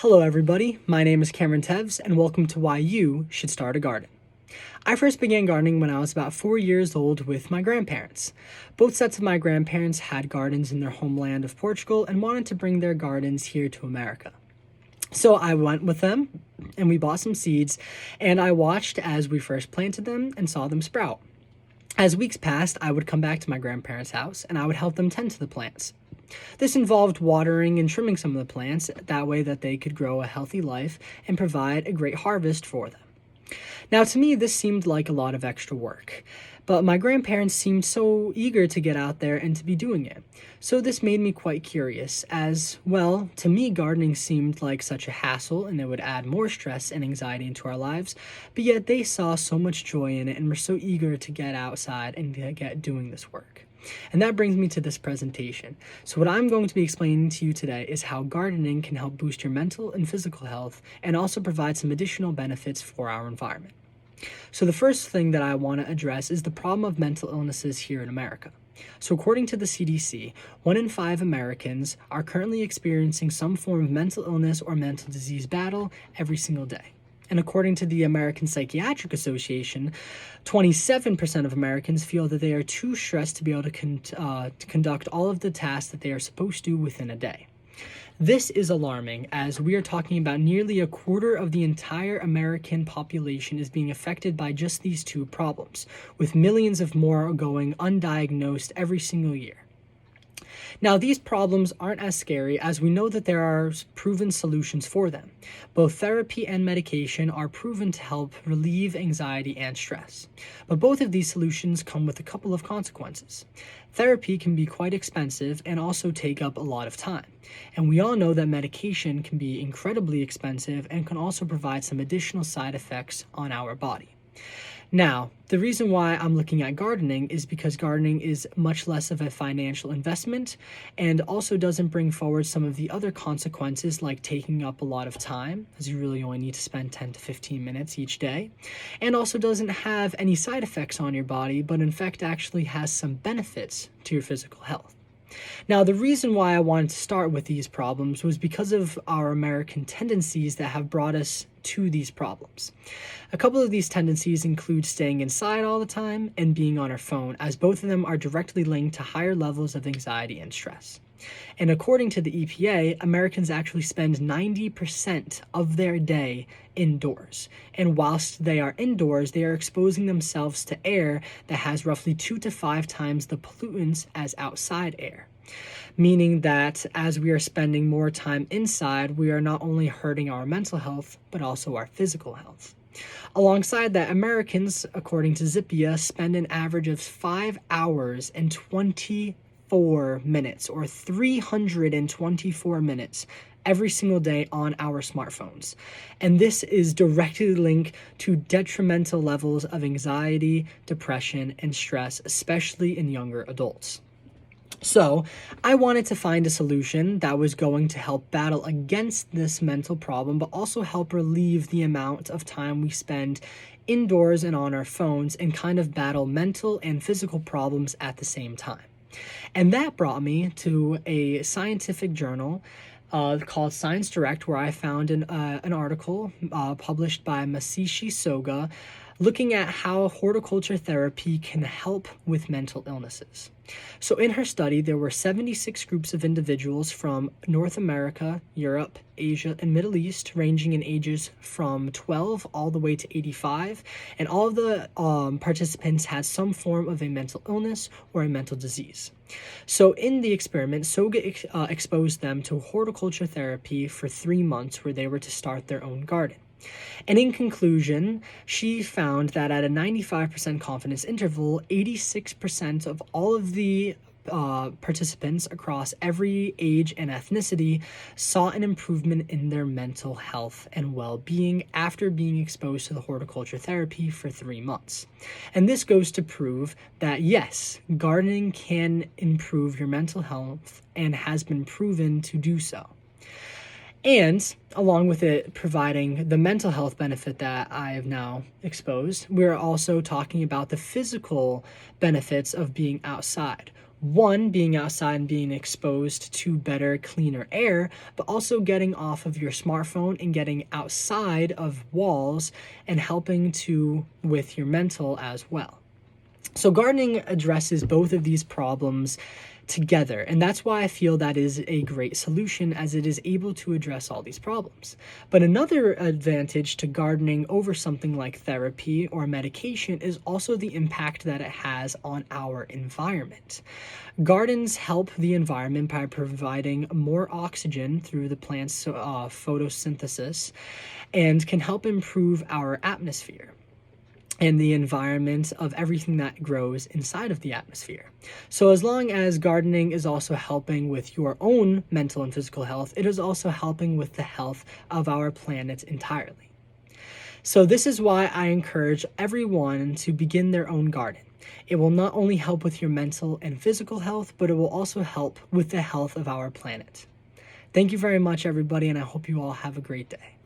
Hello everybody, my name is Cameron Teves and welcome to Why You Should Start a Garden. I first began gardening when I was about 4 years old with my grandparents. Both sets of my grandparents had gardens in their homeland of Portugal and wanted to bring their gardens here to America. So I went with them and we bought some seeds and I watched as we first planted them and saw them sprout. As weeks passed, I would come back to my grandparents' house and I would help them tend to the plants. This involved watering and trimming some of the plants, that way that they could grow a healthy life and provide a great harvest for them. Now, to me, this seemed like a lot of extra work, but my grandparents seemed so eager to get out there and to be doing it. So this made me quite curious, as, well, to me, gardening seemed like such a hassle and it would add more stress and anxiety into our lives, but yet they saw so much joy in it and were so eager to get outside and to get doing this work. And that brings me to this presentation. So what I'm going to be explaining to you today is how gardening can help boost your mental and physical health and also provide some additional benefits for our environment. So the first thing that I want to address is the problem of mental illnesses here in America. So according to the CDC, 1 in 5 Americans are currently experiencing some form of mental illness or mental disease battle every single day. And according to the American Psychiatric Association, 27% of Americans feel that they are too stressed to be able to conduct all of the tasks that they are supposed to within a day. This is alarming, as we are talking about nearly a quarter of the entire American population is being affected by just these two problems, with millions of more going undiagnosed every single year. Now, these problems aren't as scary as we know that there are proven solutions for them. Both therapy and medication are proven to help relieve anxiety and stress. But both of these solutions come with a couple of consequences. Therapy can be quite expensive and also take up a lot of time. And we all know that medication can be incredibly expensive and can also provide some additional side effects on our body. Now, the reason why I'm looking at gardening is because gardening is much less of a financial investment and also doesn't bring forward some of the other consequences like taking up a lot of time, as you really only need to spend 10 to 15 minutes each day, and also doesn't have any side effects on your body, but in fact actually has some benefits to your physical health. Now, the reason why I wanted to start with these problems was because of our American tendencies that have brought us to these problems. A couple of these tendencies include staying inside all the time and being on our phone, as both of them are directly linked to higher levels of anxiety and stress. And according to the EPA, Americans actually spend 90% of their day indoors. And whilst they are indoors, they are exposing themselves to air that has roughly 2 to 5 times the pollutants as outside air. Meaning that as we are spending more time inside, we are not only hurting our mental health, but also our physical health. Alongside that, Americans, according to Zippia, spend an average of 5 hours and 24 minutes, or 324 minutes every single day on our smartphones. And this is directly linked to detrimental levels of anxiety, depression, and stress, especially in younger adults. So I wanted to find a solution that was going to help battle against this mental problem, but also help relieve the amount of time we spend indoors and on our phones and kind of battle mental and physical problems at the same time. And that brought me to a scientific journal called Science Direct, where I found an article published by Masashi Soga looking at how horticulture therapy can help with mental illnesses. So in her study, there were 76 groups of individuals from North America, Europe, Asia, and Middle East, ranging in ages from 12 all the way to 85, and all of the participants had some form of a mental illness or a mental disease. So in the experiment, Soga exposed them to horticulture therapy for 3 months, where they were to start their own garden. And in conclusion, she found that at a 95% confidence interval, 86% of all of the participants across every age and ethnicity saw an improvement in their mental health and well-being after being exposed to the horticulture therapy for 3 months. And this goes to prove that yes, gardening can improve your mental health and has been proven to do so. And along with it providing the mental health benefit that I have now exposed, we're also talking about the physical benefits of being outside. One, being outside and being exposed to better, cleaner air, but also getting off of your smartphone and getting outside of walls and helping to with your mental as well. So gardening addresses both of these problems together, and that's why I feel that is a great solution, as it is able to address all these problems. But another advantage to gardening over something like therapy or medication is also the impact that it has on our environment. Gardens help the environment by providing more oxygen through the plant's photosynthesis, and can help improve our atmosphere and the environment of everything that grows inside of the atmosphere. So as long as gardening is also helping with your own mental and physical health, it is also helping with the health of our planet entirely. So this is why I encourage everyone to begin their own garden. It will not only help with your mental and physical health, but it will also help with the health of our planet. Thank you very much, everybody, and I hope you all have a great day.